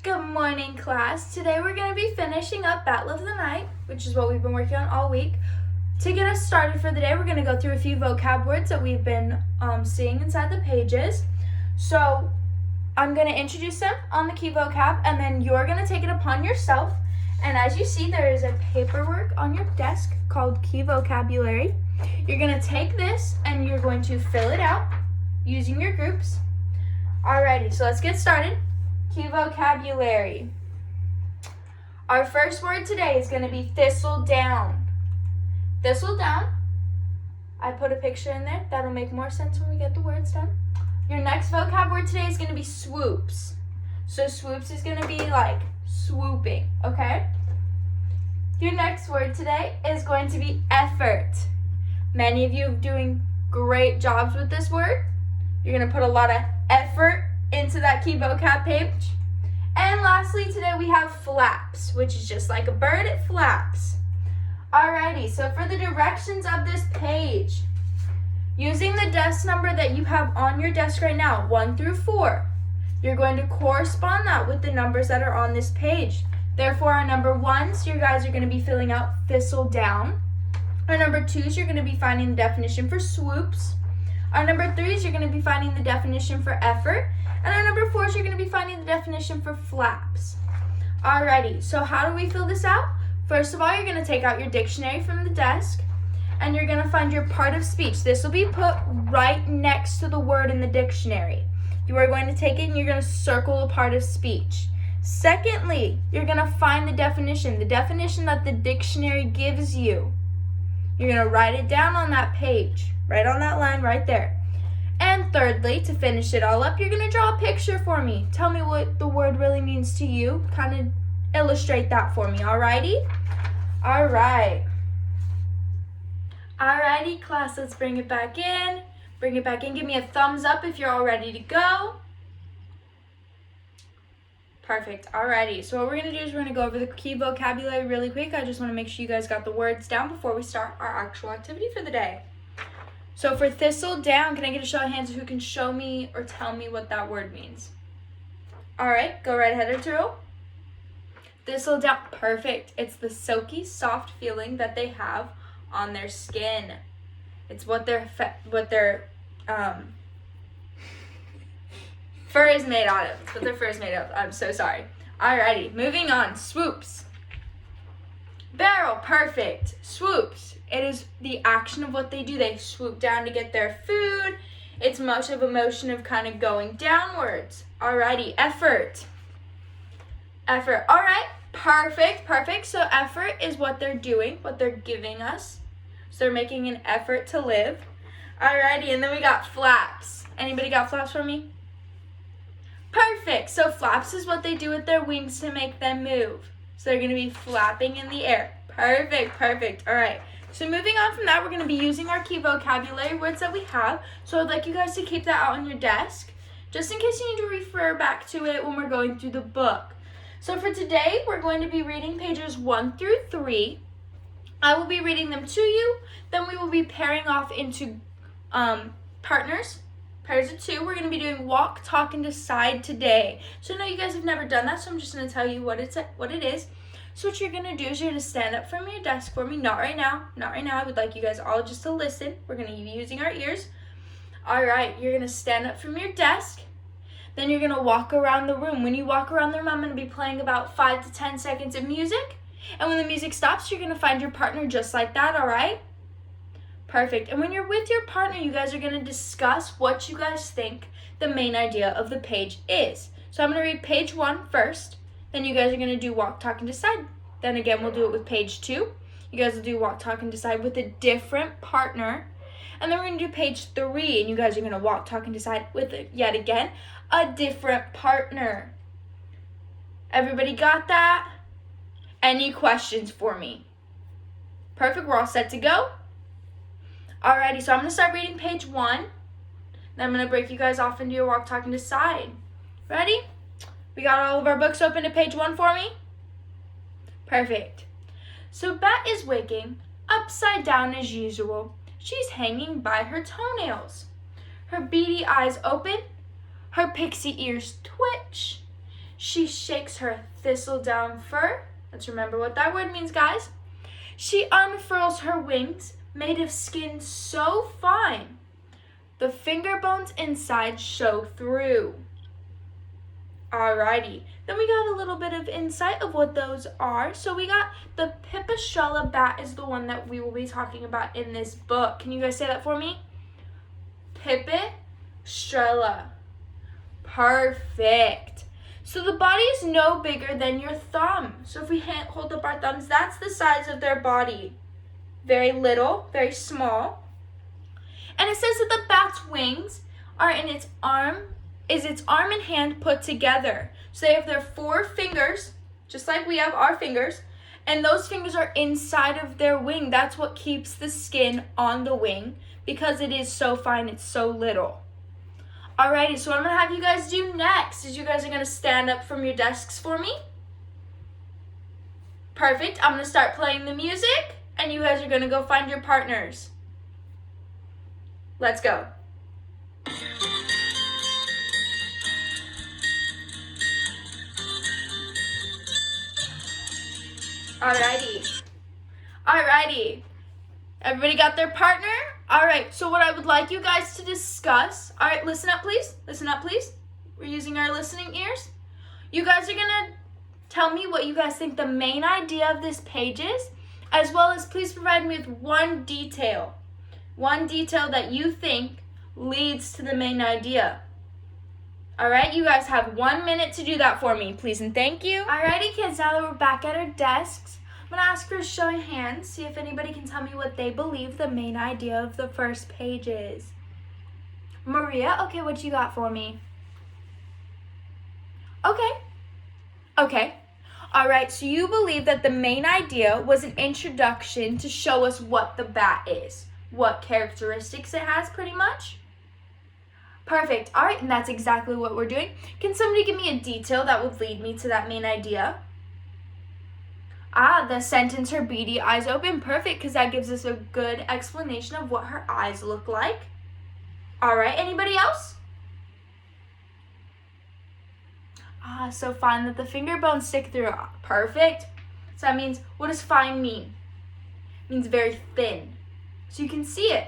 Good morning, class. Today we're going to be finishing up Battle of the Night, which is what we've been working on all week. To get us started for the day, we're going to go through a few vocab words that we've been seeing inside the pages. So I'm going to introduce them on the key vocab, and then you're going to take it upon yourself. And as you see, there is a paperwork on your desk called Key Vocabulary. You're going to take this and you're going to fill it out using your groups. Alrighty, so let's get started. Key vocabulary. Our first word today is going to be thistle down. Thistle down. I put a picture in there. That'll make more sense when we get the words done. Your next vocab word today is going to be swoops. So swoops is going to be like swooping, okay? Your next word today is going to be effort. Many of you are doing great jobs with this word. You're going to put a lot of effort into that key vocab page. And lastly, today we have flaps, which is just like a bird, it flaps. Alrighty, so for the directions of this page, using the desk number that you have on your desk right now, 1 through 4, you're going to correspond that with the numbers that are on this page. Therefore, our number 1s, you guys are going to be filling out thistle down. Our number 2s, you're going to be finding the definition for swoops. Our number 3s, you're going to be finding the definition for effort. And our number 4s, you're going to be finding the definition for flaps. Alrighty, so how do we fill this out? First of all, you're going to take out your dictionary from the desk, and you're going to find your part of speech. This will be put right next to the word in the dictionary. You are going to take it and you're going to circle a part of speech. Secondly, you're going to find the definition that the dictionary gives you. You're going to write it down on that page, right on that line right there. And thirdly, to finish it all up, you're going to draw a picture for me. Tell me what the word really means to you. Kind of illustrate that for me, alrighty? Alright. Alrighty, class, let's bring it back in. Bring it back in. Give me a thumbs up if you're all ready to go. Perfect. Alrighty. So what we're going to do is we're going to go over the key vocabulary really quick. I just want to make sure you guys got the words down before we start our actual activity for the day. So for thistle down, can I get a show of hands who can show me or tell me what that word means? Alright, go right ahead, Arturo. Thistle down. Perfect. It's the silky, soft feeling that they have on their skin. It's what their fur is made out of. It's what their fur is made of. I'm so sorry. Alrighty, moving on. Swoops. Barrel. Perfect. Swoops. It is the action of what they do. They swoop down to get their food. It's much of a motion of kind of going downwards. Alrighty, effort. Effort. Alright, perfect. So effort is what they're doing, what they're giving us. So they're making an effort to live. Alrighty, and then we got flaps. Anybody got flaps for me? Perfect. So flaps is what they do with their wings to make them move. So they're going to be flapping in the air. Perfect. Alright. So moving on from that, we're going to be using our key vocabulary words that we have. So I'd like you guys to keep that out on your desk, just in case you need to refer back to it when we're going through the book. So for today, we're going to be reading pages 1 through 3. I will be reading them to you. Then we will be pairing off into partners, pairs of 2. We're going to be doing walk, talk, and decide today. So I know you guys have never done that, so I'm just going to tell you what it is. So what you're going to do is you're going to stand up from your desk for me. Not right now. I would like you guys all just to listen. We're going to be using our ears. Alright, you're going to stand up from your desk. Then you're going to walk around the room. When you walk around the room, I'm going to be playing about 5 to 10 seconds of music. And when the music stops, you're going to find your partner just like that, alright? Perfect. And when you're with your partner, you guys are going to discuss what you guys think the main idea of the page is. So I'm going to read page 1 first. Then you guys are going to do walk, talk, and decide. Then again, we'll do it with page 2. You guys will do walk, talk, and decide with a different partner. And then we're going to do page 3. And you guys are going to walk, talk, and decide with, yet again, a different partner. Everybody got that? Any questions for me? Perfect. We're all set to go. Alrighty, so I'm going to start reading page 1. Then I'm going to break you guys off into your walk, talk, and decide. Ready? We got all of our books open to page 1 for me? Perfect. So Bet is waking upside down as usual. She's hanging by her toenails. Her beady eyes open, her pixie ears twitch. She shakes her thistledown fur. Let's remember what that word means, guys. She unfurls her wings, made of skin so fine, the finger bones inside show through. Alrighty, then we got a little bit of insight of what those are. So we got the Pipistrella bat is the one that we will be talking about in this book. Can you guys say that for me? Pipistrella. Perfect. So the body is no bigger than your thumb. So if we hold up our thumbs, that's the size of their body. Very little, very small. And it says that the bat's wings are in its arm and hand put together. So they have their 4 fingers, just like we have our fingers, and those fingers are inside of their wing. That's what keeps the skin on the wing because it is so fine, it's so little. Alrighty, so what I'm going to have you guys do next is you guys are going to stand up from your desks for me. Perfect. I'm going to start playing the music, and you guys are going to go find your partners. Let's go. Alrighty. Everybody got their partner? Alright, so what I would like you guys to discuss. Alright, listen up, please. We're using our listening ears. You guys are going to tell me what you guys think the main idea of this page is, as well as please provide me with one detail that you think leads to the main idea. Alright, you guys have 1 minute to do that for me, please and thank you. Alrighty, kids, now that we're back at our desks, I'm going to ask for a show of hands, see if anybody can tell me what they believe the main idea of the first page is. Maria, okay, what you got for me? Okay. Alright, so you believe that the main idea was an introduction to show us what the bat is, what characteristics it has, pretty much? Perfect. All right, and that's exactly what we're doing. Can somebody give me a detail that would lead me to that main idea? The sentence, her beady eyes open. Perfect, because that gives us a good explanation of what her eyes look like. All right, anybody else? So fine that the finger bones stick through. Perfect. So that means, what does fine mean? It means very thin. So you can see it.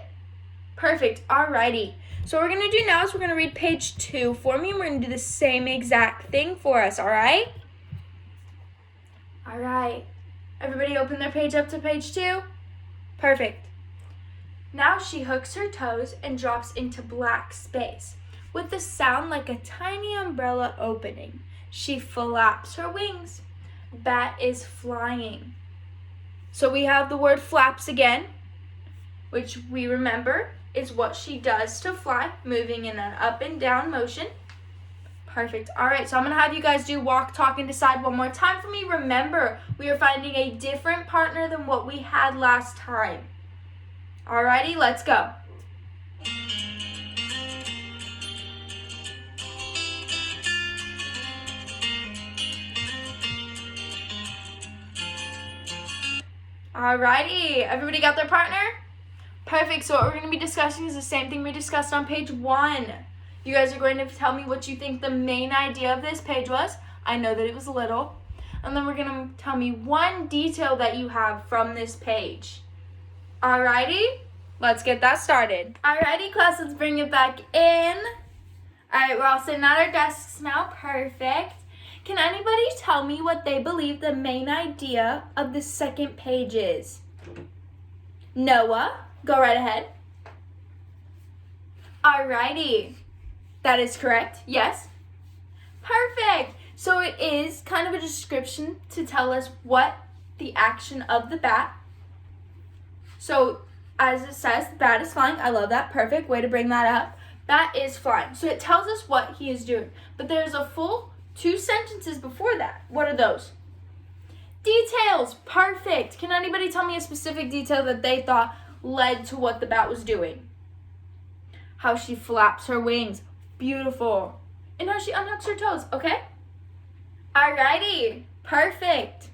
Perfect. Alrighty. So what we're going to do now is we're going to read page 2 for me, and we're going to do the same exact thing for us, alright? Alright. Everybody open their page up to page 2? Perfect. Now she hooks her toes and drops into black space. With a sound like a tiny umbrella opening, she flaps her wings. Bat is flying. So we have the word flaps again, which we remember is what she does to fly, moving in an up and down motion. Perfect. All right, so I'm going to have you guys do walk, talk, and decide one more time for me. Remember, we are finding a different partner than what we had last time. Alrighty, let's go. Alrighty, everybody got their partner? Perfect, so what we're going to be discussing is the same thing we discussed on page 1. You guys are going to tell me what you think the main idea of this page was. I know that it was little. And then we're going to tell me one detail that you have from this page. Alrighty, let's get that started. Alrighty, class, let's bring it back in. Alright, we're all sitting at our desks now. Perfect. Can anybody tell me what they believe the main idea of the second page is? Noah, go right ahead. Alrighty. That is correct. Yes? Perfect. So it is kind of a description to tell us what the action of the bat. So as it says, the bat is flying. I love that. Perfect. Way to bring that up. Bat is flying. So it tells us what he is doing. But there's a full 2 sentences before that. What are those? Details. Perfect. Can anybody tell me a specific detail that they thought led to what the bat was doing? How she flaps her wings. Beautiful. And how she unhooks her toes, okay? Alrighty, perfect.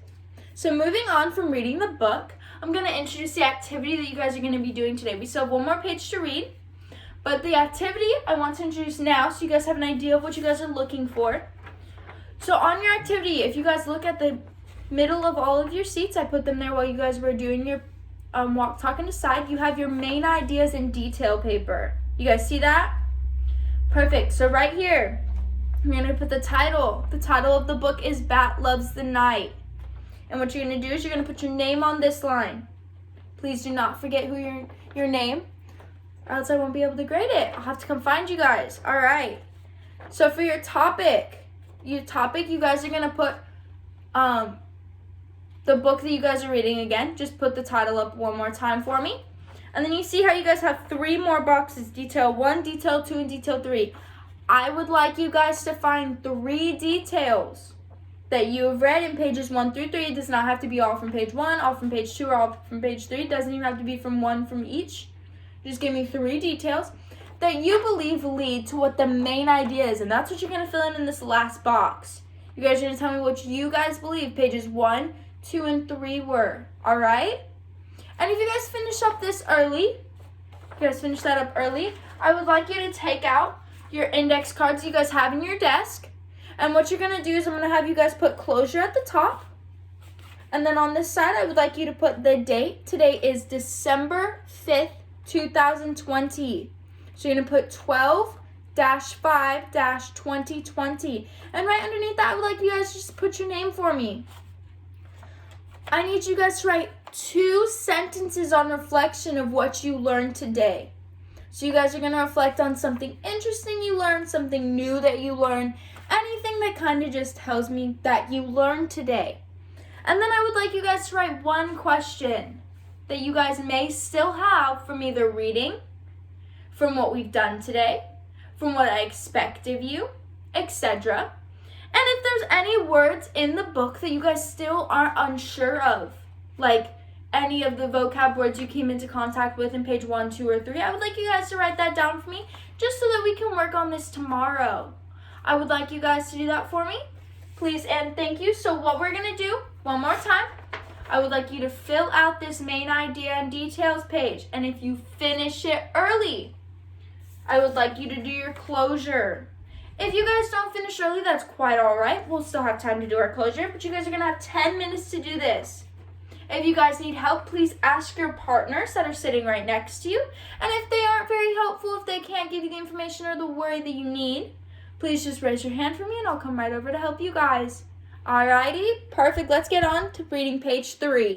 So moving on from reading the book, I'm going to introduce the activity that you guys are going to be doing today. We still have one more page to read, but the activity I want to introduce now so you guys have an idea of what you guys are looking for. So on your activity, if you guys look at the middle of all of your seats, I put them there while you guys were doing your walk, talk, and decide. You have your main ideas in detail paper. You guys see that? Perfect. So right here, you're going to put the title. The title of the book is Bat Loves the Night. And what you're going to do is you're going to put your name on this line. Please do not forget who your name, or else I won't be able to grade it. I'll have to come find you guys. All right. So for your topic, you guys are going to put the book that you guys are reading again. Just put the title up one more time for me. And then you see how you guys have 3 more boxes, detail 1, detail 2, and detail 3. I would like you guys to find 3 details that you have read in pages 1 through 3. It does not have to be all from page 1, all from page 2, or all from page 3. It doesn't even have to be from one from each. Just give me 3 details that you believe lead to what the main idea is. And that's what you're going to fill in this last box. You guys are going to tell me what you guys believe pages 1, 2, and 3 were. All right? And if you guys finish up this early, I would like you to take out your index cards you guys have in your desk. And what you're going to do is I'm going to have you guys put closure at the top. And then on this side, I would like you to put the date. Today is December 5th, 2020. So you're going to put 12-5-2020. And right underneath that, I would like you guys to just put your name for me. I need you guys to write 2 sentences on reflection of what you learned today. So you guys are going to reflect on something interesting you learned, something new that you learned, anything that kind of just tells me that you learned today. And then I would like you guys to write 1 question that you guys may still have from either reading, from what we've done today, from what I expect of you, etc. And if there's any words in the book that you guys still aren't unsure of, like any of the vocab words you came into contact with in page 1, 2, or 3, I would like you guys to write that down for me just so that we can work on this tomorrow. I would like you guys to do that for me. Please and thank you. So what we're going to do, one more time, I would like you to fill out this main idea and details page. And if you finish it early, I would like you to do your closure. If you guys don't finish early, that's quite all right. We'll still have time to do our closure, but you guys are going to have 10 minutes to do this. If you guys need help, please ask your partners that are sitting right next to you. And if they aren't very helpful, if they can't give you the information or the worry that you need, please just raise your hand for me and I'll come right over to help you guys. Alrighty, perfect. Let's get on to reading page 3.